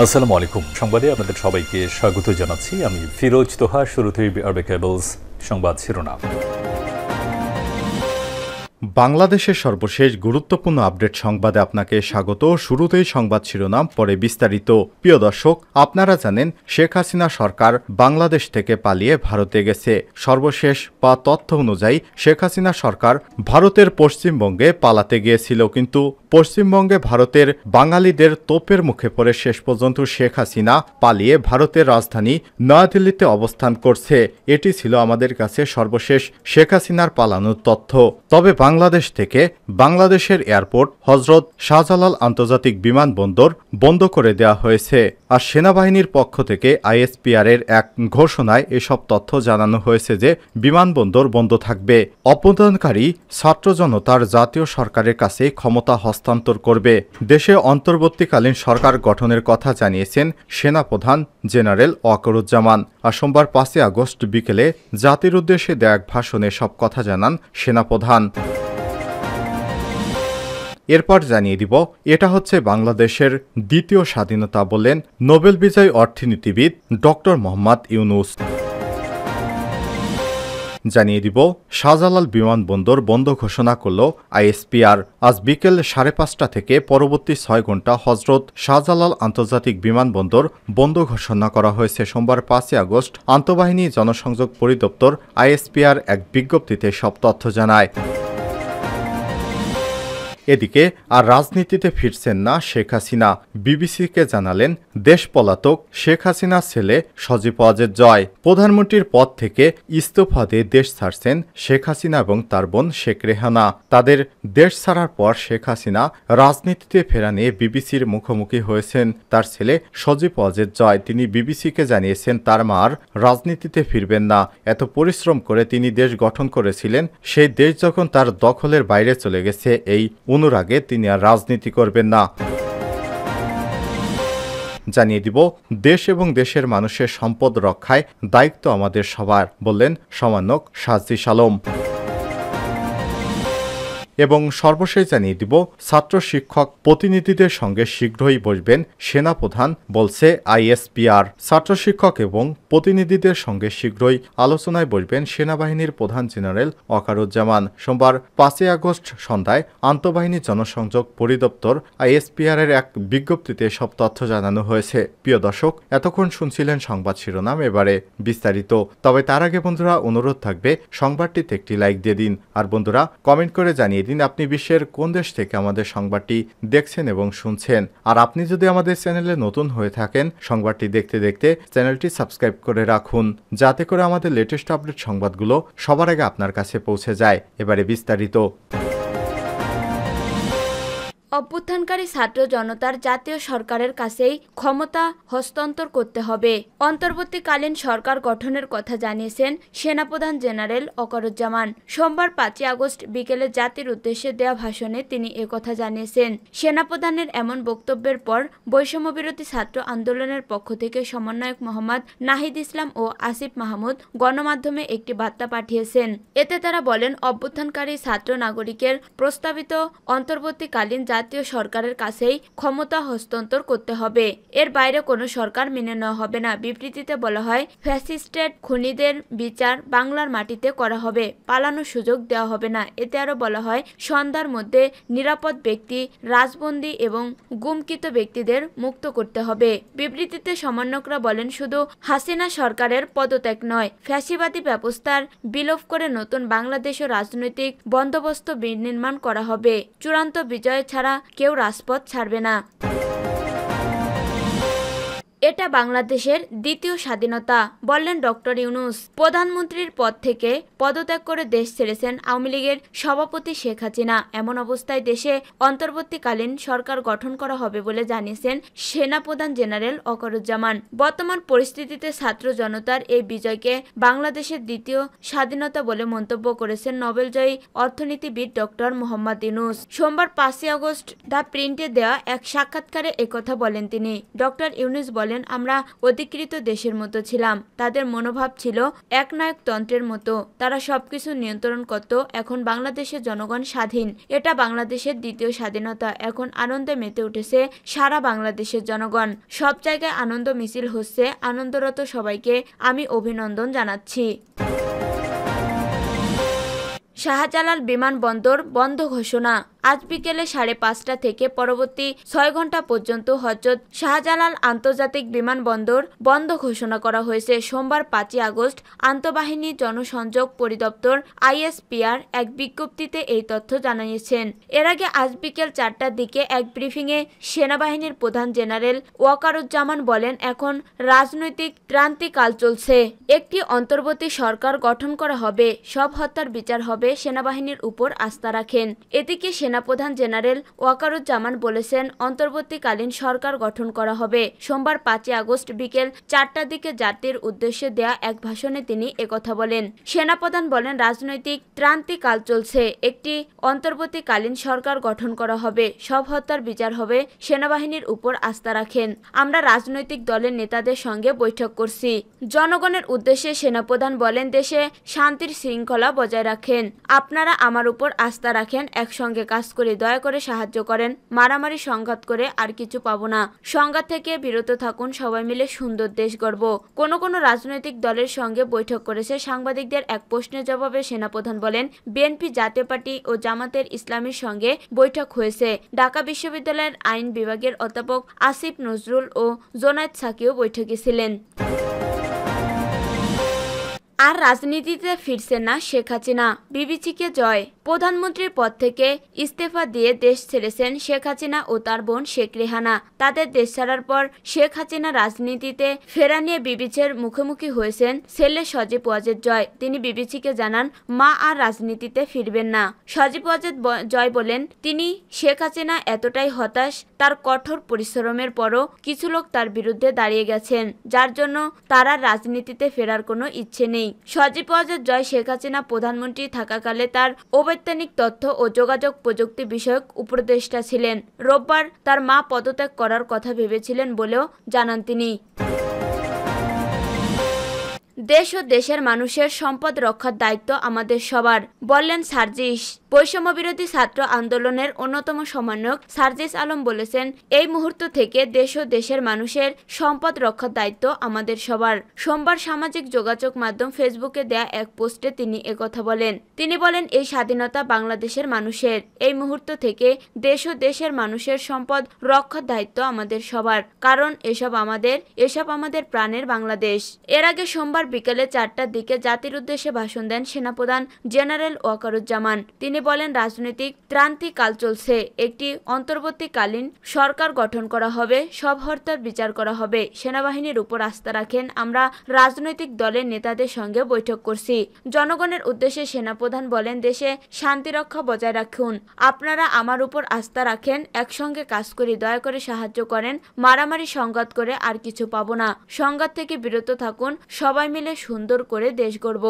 আসসালামু আলাইকুম। সংবাদে আপনাদের সবাইকে স্বাগত জানাচ্ছি। আমি ফিরোজ তোহা। শুরুতেই আরবে কেবলস সংবাদ শিরোনাম। বাংলাদেশের সর্বশেষ গুরুত্বপূর্ণ আপডেট সংবাদে আপনাকে স্বাগত। শুরুতেই সংবাদ শিরোনাম, পরে বিস্তারিত। প্রিয় দর্শক, আপনারা জানেন শেখ হাসিনা সরকার বাংলাদেশ থেকে পালিয়ে ভারতে গেছে। সর্বশেষ তথ্য অনুযায়ী শেখ হাসিনা সরকার ভারতের পশ্চিমবঙ্গে পালাতে গিয়েছিল, কিন্তু পশ্চিমবঙ্গে ভারতের বাঙালিদের তোপের মুখে পড়ে শেষ পর্যন্ত শেখ হাসিনা পালিয়ে ভারতের রাজধানী নয়াদিল্লিতে অবস্থান করছে। এটি ছিল আমাদের কাছে সর্বশেষ শেখ হাসিনার পালানোর তথ্য। তবে বাংলাদেশ থেকে বাংলাদেশের এয়ারপোর্ট হজরত শাহজালাল আন্তর্জাতিক বিমানবন্দর বন্ধ করে দেওয়া হয়েছে। আর সেনাবাহিনীর পক্ষ থেকে আইএসপিআর এর এক ঘোষণায় এসব তথ্য জানানো হয়েছে যে বিমানবন্দর বন্ধ থাকবে। অভ্যুত্থানকারী ছাত্র জনতার জাতীয় সরকারের কাছে ক্ষমতা হস্তান্তর করবে। দেশে অন্তর্বর্তীকালীন সরকার গঠনের কথা জানিয়েছেন সেনাপ্রধান জেনারেল ওয়াকারুজ্জামান। আর সোমবার 5 আগস্ট বিকেলে জাতির উদ্দেশ্যে দেয়া এক ভাষণে সব কথা জানান সেনাপ্রধান। এরপর জানিয়ে দিব, এটা হচ্ছে বাংলাদেশের দ্বিতীয় স্বাধীনতা বললেন নোবেল বিজয়ী অর্থনীতিবিদ ডক্টর মোহাম্মদ ইউনুস। জানিয়ে দিব, শাহজালাল বিমানবন্দর বন্ধ ঘোষণা করল আইএসপিআর। আজ বিকেল 5:30 থেকে পরবর্তী 6 ঘন্টা হজরত শাহজালাল আন্তর্জাতিক বিমানবন্দর বন্ধ ঘোষণা করা হয়েছে। সোমবার 5 আগস্ট আন্তঃবাহিনী জনসংযোগ পরিদপ্তর আইএসপিআর এক বিজ্ঞপ্তিতে সব তথ্য জানায়। এদিকে আর রাজনীতিতে ফিরছেন না শেখ হাসিনা। বিবিসিকে জানালেন দেশ পলাতক শেখ হাসিনার ছেলে সজীব ওয়াজেদ জয়। প্রধানমন্ত্রীর পদ থেকে ইস্তফা দিয়ে দেশ ছাড়ছেন শেখ হাসিনা এবং তার বোন শেখ রেহানা। তাদের দেশ ছাড়ার পর শেখ হাসিনা রাজনীতিতে ফেরা নিয়ে বিবিসির মুখোমুখি হয়েছেন তার ছেলে সজীব ওয়াজেদ জয়। তিনি বিবিসিকে জানিয়েছেন তার মা আর রাজনীতিতে ফিরবেন না। এত পরিশ্রম করে তিনি দেশ গঠন করেছিলেন, সেই দেশ যখন তার দখলের বাইরে চলে গেছে, এই অনুরাগে তিনি আর রাজনীতি করবেন না। জানিয়ে দিব, দেশ এবং দেশের মানুষের সম্পদ রক্ষায় দায়িত্ব আমাদের সবার বললেন সমন্বয়ক সাজিদ আলম। এবং সর্বশেষ জানিয়ে দিব, ছাত্র শিক্ষক প্রতিনিধিদের সঙ্গে শীঘ্রই বসবেন সেনাপ্রধান বলছে আইএসপিআর। ছাত্র শিক্ষক এবং প্রতিনিধিদের সঙ্গে শীঘ্রই আলোচনায় বসবেন সেনাবাহিনীর প্রধান জেনারেল ওয়াকারুজ্জামান। সোমবার 5 আগস্ট সন্ধ্যায় আন্তঃবাহিনী জনসংযোগ পরিদপ্তর আইএসপিআর এর এক বিজ্ঞপ্তিতে সব তথ্য জানানো হয়েছে। প্রিয় দর্শক, এতক্ষণ শুনছিলেন সংবাদ শিরোনাম, এবারে বিস্তারিত। তবে তার আগে বন্ধুরা অনুরোধ থাকবে সংবাদটিতে একটি লাইক দিয়ে দিন। আর বন্ধুরা কমেন্ট করে জানিয়ে দিন আপনি বিশ্বের কোন দেশ থেকে আমাদের সংবাদটি দেখছেন এবং শুনছেন। আর আপনি যদি আমাদের চ্যানেলে নতুন হয়ে থাকেন, সংবাদটি দেখতে দেখতে চ্যানেলটি সাবস্ক্রাইব করে রাখুন, যাতে করে আমাদের লেটেস্ট আপডেট সংবাদগুলো সবার আগে আপনার কাছে পৌঁছে যায়। এবারে বিস্তারিত। অভ্যুত্থানকারী ছাত্র জনতার জাতীয় সরকারের কাছেই ক্ষমতা হস্তান্তর করতে হবে। অন্তর্বর্তীকালীন সরকার গঠনের কথা জানিয়েছেন সেনাপ্রধান জেনারেল ওয়াকারুজ্জামান। সোমবার 5 আগস্ট বিকেলে জাতির উদ্দেশ্যে দেওয়া ভাষণে তিনি একথা জানিয়েছেন। সেনাপ্রধানের এমন বক্তব্যের পর বৈষম্যবিরোধী ছাত্র আন্দোলনের পক্ষ থেকে সমন্বয়ক মোহাম্মদ নাহিদ ইসলাম ও আসিফ মাহমুদ গণমাধ্যমে একটি বার্তা পাঠিয়েছেন। এতে তারা বলেন, অভ্যুত্থানকারী ছাত্র নাগরিকের প্রস্তাবিত অন্তর্বর্তীকালীন জাতীয় সরকারের কাছেই ক্ষমতা হস্তান্তর করতে হবে। এর বাইরে কোনো সরকার মেনে নেওয়া হবে না। বিবৃতিতে বলা হয়, ফ্যাসিস্টের খুনিদের বিচার বাংলার মাটিতে করা হবে, পালানোর সুযোগ দেওয়া হবে না। এতে আরও বলা হয়, সন্ধ্যার মধ্যে নিরাপদ ব্যক্তি, রাজবন্দী এবং গুমকৃত ব্যক্তিদের মুক্ত করতে হবে। বিবৃতিতে সমন্বয়করা বলেন, শুধু হাসিনা সরকারের পদত্যাগ নয়, ফ্যাসিবাদী ব্যবস্থার বিলোপ করে নতুন বাংলাদেশ ও রাজনৈতিক বন্দোবস্ত বিনির্মাণ করা হবে। চূড়ান্ত বিজয় ছাড়া কেউ রাজপথ ছাড়বে না। এটা বাংলাদেশের দ্বিতীয় স্বাধীনতা বললেন ডক্টর ইউনুস। প্রধানমন্ত্রীর পদ থেকে পদত্যাগ করে দেশ ছেড়েছেন আওয়ামী লীগের সভাপতি শেখ হাসিনা। এমন অবস্থায় দেশে অন্তর্বর্তীকালীন সরকার গঠন করা হবে বলে জানিয়েছেন সেনাপ্রধান জেনারেল ওয়াকারুজ্জামান। বর্তমান পরিস্থিতিতে ছাত্র জনতার এই বিজয়কে বাংলাদেশের দ্বিতীয় স্বাধীনতা বলে মন্তব্য করেছেন নোবেলজয়ী অর্থনীতিবিদ ডক্টর মোহাম্মদ ইউনুস। সোমবার 5 আগস্ট দ্য প্রিন্টে দেওয়া এক সাক্ষাৎকারে একথা বলেন তিনি। ডক্টর ইউনুস বলেন, বলেন, আমরা অধিকৃত দেশের মতো ছিলাম। তাদের মনোভাব ছিল একনায়কতন্ত্রের মতো, তারা সবকিছু নিয়ন্ত্রণ করত। এখন বাংলাদেশের জনগণ স্বাধীন, এটা বাংলাদেশের দ্বিতীয় স্বাধীনতা। এখন আনন্দে মেতে উঠেছে সারা বাংলাদেশের জনগণ, সব জায়গায় আনন্দ মিছিল হচ্ছে। আনন্দরত সবাইকে আমি অভিনন্দন জানাচ্ছি। শাহজালাল বিমানবন্দর বন্ধ ঘোষণা। আজ বিকেলে 5:30 থেকে পরবর্তী 6 ঘন্টা পর্যন্ত হযরত শাহজালাল আন্তর্জাতিক বিমানবন্দর বন্ধ ঘোষণা করা হয়েছে। সোমবার 5 আগস্ট আন্তঃবাহিনী জনসংযোগ পরিদপ্তর ISPR এক বিজ্ঞপ্তিতে এই তথ্য জানিয়েছেন। এর আগে আজ বিকেল 4টার দিকে এক ব্রিফিংয়ে সেনাবাহিনীর প্রধান জেনারেল ওয়াকারুজ্জামান বলেন, এখন রাজনৈতিক ক্রান্তিকাল চলছে, একটি অন্তর্বর্তী সরকার গঠন করা হবে, সব হত্যার বিচার হবে, সেনাবাহিনীর উপর আস্থা রাখেন। এদিকে সেনাপ্রধান জেনারেল ওয়াকারুজ্জামান বলেছেন, অন্তর্বর্তীকালীন সরকার গঠন করা হবে। সোমবার 5 আগস্ট বিকেল 4টার দিকে জাতির উদ্দেশ্যে দেয়া এক ভাষণে তিনি একথা বলেন। সেনাপ্রধান বলেন, রাজনৈতিক ক্রান্তিকাল চলছে, একটি অন্তর্বর্তীকালীন সরকার গঠন করা হবে, সব হত্যার বিচার হবে, সেনাবাহিনীর উপর আস্থা রাখেন। আমরা রাজনৈতিক দলের নেতাদের সঙ্গে বৈঠক করছি। জনগণের উদ্দেশ্যে সেনাপ্রধান বলেন, দেশে শান্তির শৃঙ্খলা বজায় রাখেন, আপনারা আমার উপর আস্থা রাখেন, একসঙ্গে কাজ করে দয়া করে সাহায্য করেন, মারামারি সংঘাত করে আর কিছু পাবো না, সংঘাত থেকে বিরত থাকুন, সবাই মিলে সুন্দর দেশ গড়ব। কোন রাজনৈতিক দলের সঙ্গে বৈঠক করেছে? সাংবাদিকদের এক প্রশ্নের জবাবে সেনাপ্রধান বলেন, বিএনপি, জাতীয় পার্টি ও জামাতের ইসলামীর সঙ্গে বৈঠক হয়েছে। ঢাকা বিশ্ববিদ্যালয়ের আইন বিভাগের অধ্যাপক আসিফ নজরুল ও জোনায়েদ সাকিও বৈঠকে ছিলেন। আর রাজনীতিতে ফিরছেন না শেখ হাসিনা, বিবিসিকে জয়। প্রধানমন্ত্রীর পদ থেকে ইস্তফা দিয়ে দেশ ছেড়েছেন শেখ হাসিনা ও তার বোন শেখ রেহানা। তাদের দেশ ছাড়ার পর শেখ হাসিনা রাজনীতিতে ফেরা নিয়ে বিবিসির মুখোমুখি হয়েছেন ছেলে সজীব ওয়াজেদ জয়। তিনি বিবিসিকে জানান, মা আর রাজনীতিতে ফিরবেন না। সজীব ওয়াজেদ জয় বলেন, তিনি শেখ হাসিনা এতটাই হতাশ, তার কঠোর পরিশ্রমের পরও কিছু লোক তার বিরুদ্ধে দাঁড়িয়ে গেছেন, যার জন্য তার আর রাজনীতিতে ফেরার কোনো ইচ্ছে নেই। সজীব ওয়াজেদ জয় শেখ হাসিনা প্রধানমন্ত্রী থাকাকালে তার অবৈজ্ঞানিক তথ্য ও যোগাযোগ প্রযুক্তি বিষয়ক উপদেষ্টা ছিলেন। রোববার তার মা পদত্যাগ করার কথা ভেবেছিলেন বলেও জানান তিনি। দেশ ও দেশের মানুষের সম্পদ রক্ষার দায়িত্ব আমাদের সবার, বললেন সার্জিস। বৈষম্য বিরোধী ছাত্র আন্দোলনের অন্যতম সমন্বয়ক সার্জিস আলম বলেছেন, এই মুহূর্ত থেকে দেশ ও দেশের মানুষের সম্পদ রক্ষার দায়িত্ব আমাদের সবার। সোমবার সামাজিক যোগাযোগ মাধ্যম ফেসবুকে দেয়া এক পোস্টে তিনি একথা বলেন। তিনি বলেন, এই স্বাধীনতা বাংলাদেশের মানুষের, এই মুহূর্ত থেকে দেশ ও দেশের মানুষের সম্পদ রক্ষার দায়িত্ব আমাদের সবার, কারণ এসব আমাদের প্রাণের বাংলাদেশ। এর আগে সোমবার বিকেলে 4টার দিকে জাতির উদ্দেশ্যে ভাষণ দেন সেনাপ্রধান জেনারেল ওয়াকারুজ্জামান। তিনি বলেন, রাজনৈতিক ক্রান্তিকাল চলছে, একটি অন্তর্বর্তীকালীন সরকার গঠন করা হবে, সব হত্যার বিচার করা হবে, সেনাবাহিনীর উপর আস্থা রাখেন। আমরা রাজনৈতিক দলের নেতাদের সঙ্গে বৈঠক করছি। জনগণের উদ্দেশ্যে সেনাপ্রধান বলেন, দেশে শান্তি রক্ষা বজায় রাখুন, আপনারা আমার উপর আস্থা রাখেন, একসঙ্গে কাজ করি, দয়া করে সাহায্য করেন, মারামারি সংঘাত করে আর কিছু পাবো না, সংঘাত থেকে বিরত থাকুন, সবাই মিলে সুন্দর করে দেশ গড়ব।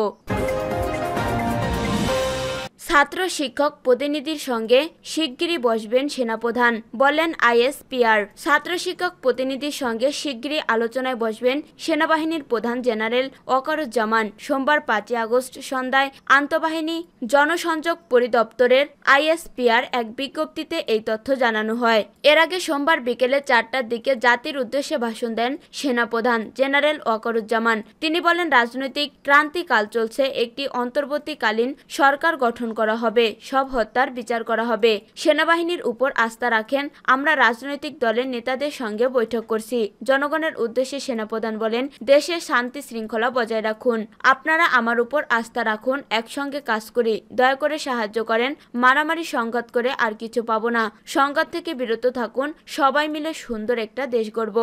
ছাত্র শিক্ষক প্রতিনিধির সঙ্গে শিগগিরই বসবেন সেনাপ্রধান, বললেন ISPR। ছাত্র শিক্ষক প্রতিনিধির সঙ্গে শিগগিরই আলোচনায় বসবেন সেনাবাহিনীর প্রধান জেনারেল ওয়াকারুজ্জামান। সোমবার 5 আগস্ট সন্ধ্যায় আন্তঃবাহিনী জনসংযোগ পরিদপ্তরের ISPR এক বিজ্ঞপ্তিতে এই তথ্য জানানো হয়। এর আগে সোমবার বিকেলে 4টার দিকে জাতির উদ্দেশ্যে ভাষণ দেন সেনাপ্রধান জেনারেল ওয়াকারুজ্জামান। তিনি বলেন, রাজনৈতিক ক্রান্তিকাল চলছে, একটি অন্তর্বর্তীকালীন সরকার গঠন করা হবে, সব হত্যার বিচার করা হবে, সেনাবাহিনীর উপর আস্থা রাখেন। আমরা রাজনৈতিক দলের নেতাদের সঙ্গে বৈঠক করছি। জনগণের উদ্দেশ্যে সেনাপ্রধান বলেন, দেশে শান্তি শৃঙ্খলা বজায় রাখুন, আপনারা আমার উপর আস্থা রাখুন, একসঙ্গে কাজ করি, দয়া করে সাহায্য করেন, মারামারি সংঘাত করে আর কিছু পাবো না, সংঘাত থেকে বিরত থাকুন, সবাই মিলে সুন্দর একটা দেশ গড়ব।